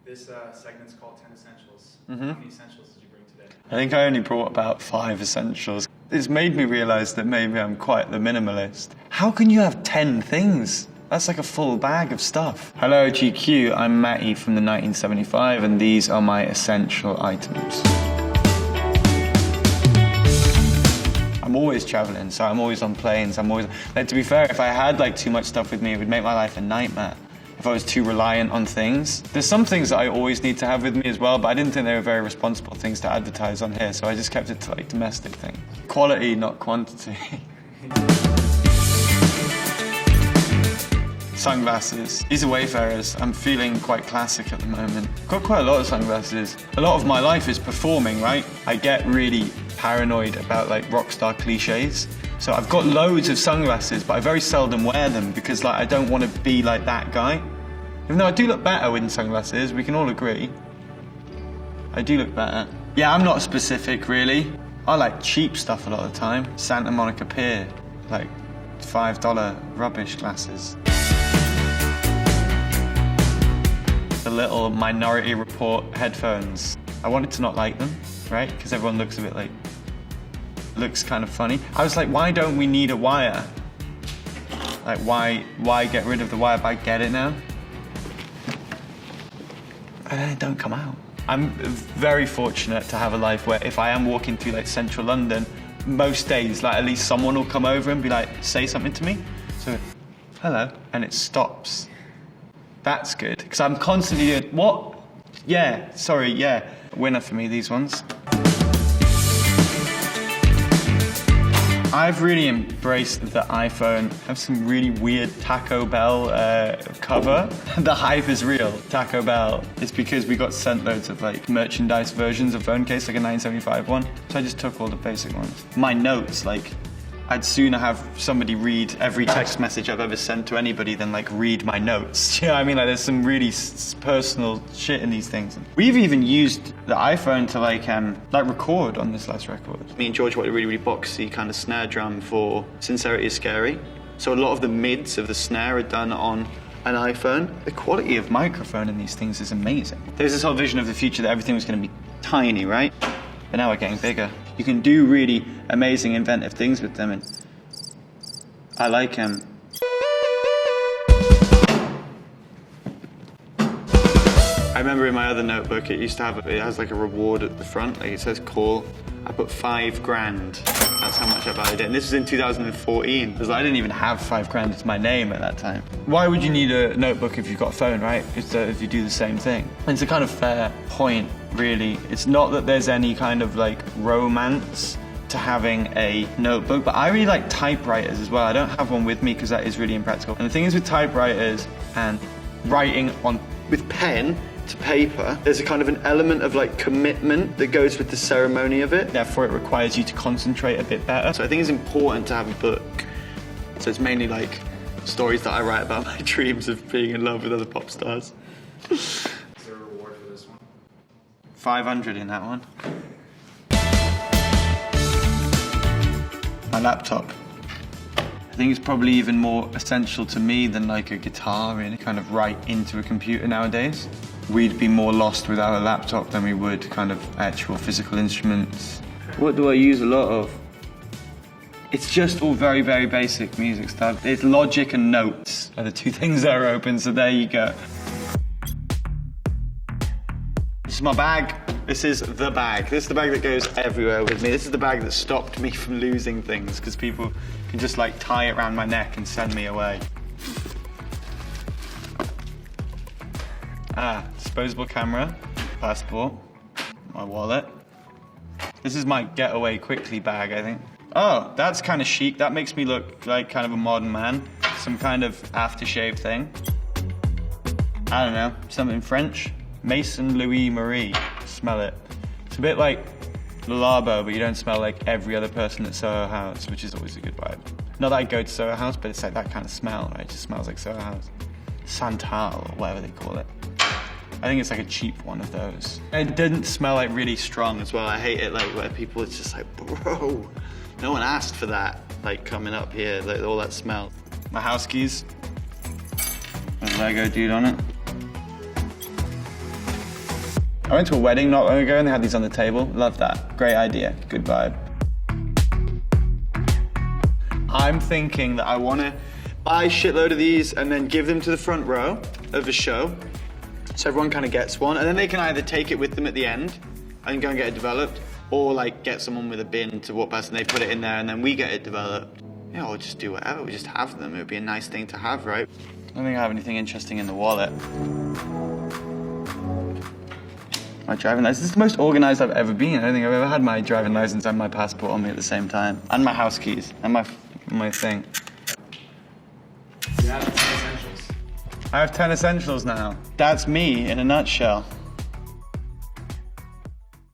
This segment's called 10 Essentials. Mm-hmm. How many essentials did you bring today? I think I only brought about 5 essentials. It's made me realise that maybe I'm quite the minimalist. How can you have 10 things? That's like a full bag of stuff. Hello GQ, I'm Matty from the 1975 and these are my essential items. I'm always travelling, so I'm always on planes, Like, to be fair, if I had like too much stuff with me, it would make my life a nightmare. If I was too reliant on things. There's some things that I always need to have with me as well, but I didn't think they were very responsible things to advertise on here, so I just kept it to like domestic things. Quality, not quantity. Sunglasses. These are Wayfarers. I'm feeling quite classic at the moment. Got quite a lot of sunglasses. A lot of my life is performing, right? I get really paranoid about like rock star cliches. So I've got loads of sunglasses, but I very seldom wear them because like I don't want to be like that guy. Even though I do look better with sunglasses, we can all agree. I do look better. Yeah, I'm not specific really. I like cheap stuff a lot of the time. Santa Monica Pier, like $5 rubbish glasses. The little Minority Report headphones. I wanted to not like them, right? Because everyone looks a bit like, looks kind of funny. I was like, why don't we need a wire? Like, why get rid of the wire? But I get it now. And then it don't come out. I'm very fortunate to have a life where if I am walking through like central London, most days, like at least someone will come over and be like, say something to me. So, hello, and it stops. That's good, because I'm constantly doing, what? Yeah, sorry, yeah. Winner for me, these ones. I've really embraced the iPhone. I have some really weird Taco Bell cover. The hype is real, Taco Bell. It's because we got sent loads of like merchandise versions of phone case, like a 1975 one. So I just took all the basic ones. My notes, like, I'd sooner have somebody read every text message I've ever sent to anybody than like read my notes. You know what I mean? Like there's some really personal shit in these things. We've even used the iPhone to like record on this last record. Me and George wanted a really, really boxy kind of snare drum for Sincerity is Scary. So a lot of the mids of the snare are done on an iPhone. The quality of microphone in these things is amazing. There's this whole vision of the future that everything was going to be tiny, right? But now we're getting bigger. You can do really amazing, inventive things with them, and I like them. I remember in my other notebook, it has like a reward at the front, like it says call. I put 5 grand. That's how much I valued it. And this was in 2014. Because I didn't even have 5 grand as my name at that time. Why would you need a notebook if you've got a phone, right? If you do the same thing. And it's a kind of fair point, really. It's not that there's any kind of like romance to having a notebook, but I really like typewriters as well. I don't have one with me because that is really impractical. And the thing is with typewriters and writing with pen to paper, there's a kind of an element of like commitment that goes with the ceremony of it. Therefore, it requires you to concentrate a bit better. So I think it's important to have a book. So it's mainly like stories that I write about my dreams of being in love with other pop stars. Is there a reward for this one? 500 in that one. My laptop. I think it's probably even more essential to me than like a guitar, really, kind of right into a computer nowadays. We'd be more lost without a laptop than we would kind of actual physical instruments. What do I use a lot of? It's just all very, very basic music stuff. It's Logic and Notes are the 2 things that are open, so there you go. This is my bag. This is the bag. This is the bag that goes everywhere with me. This is the bag that stopped me from losing things, because people can just like tie it around my neck and send me away. Disposable camera, passport, my wallet. This is my getaway quickly bag, I think. Oh, that's kind of chic. That makes me look like kind of a modern man. Some kind of aftershave thing. I don't know, something French. Maison Louis Marie. Smell it. It's a bit like Le Labo, but you don't smell like every other person at Soho House, which is always a good vibe. Not that I go to Soho House, but it's like that kind of smell, right? It just smells like Soho House. Santal, or whatever they call it. I think it's like a cheap one of those. It didn't smell like really strong as well. I hate it like where people, it's just like, bro, no one asked for that, like coming up here, like all that smell. My house keys. There's a Lego dude on it. I went to a wedding not long ago and they had these on the table. Love that. Great idea. Good vibe. I'm thinking that I want to buy a shitload of these and then give them to the front row of the show. So everyone kind of gets one, and then they can either take it with them at the end and go and get it developed, or like get someone with a bin to walk past and they put it in there and then we get it developed. Yeah, we'll just do whatever. We just have them. It would be a nice thing to have, right? I don't think I have anything interesting in the wallet. My driving license. This is the most organized I've ever been. I don't think I've ever had my driving license and my passport on me at the same time. And my house keys. And my thing. You have 10 essentials. I have 10 essentials now. That's me in a nutshell.